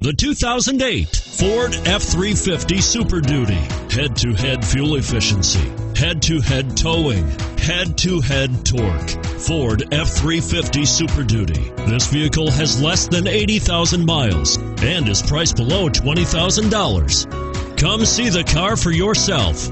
The 2008 Ford F-350 Super Duty. Head-to-head fuel efficiency, head-to-head towing, head-to-head torque. Ford F-350 Super Duty. This vehicle has less than 80,000 miles and is priced below $20,000. Come see the car for yourself.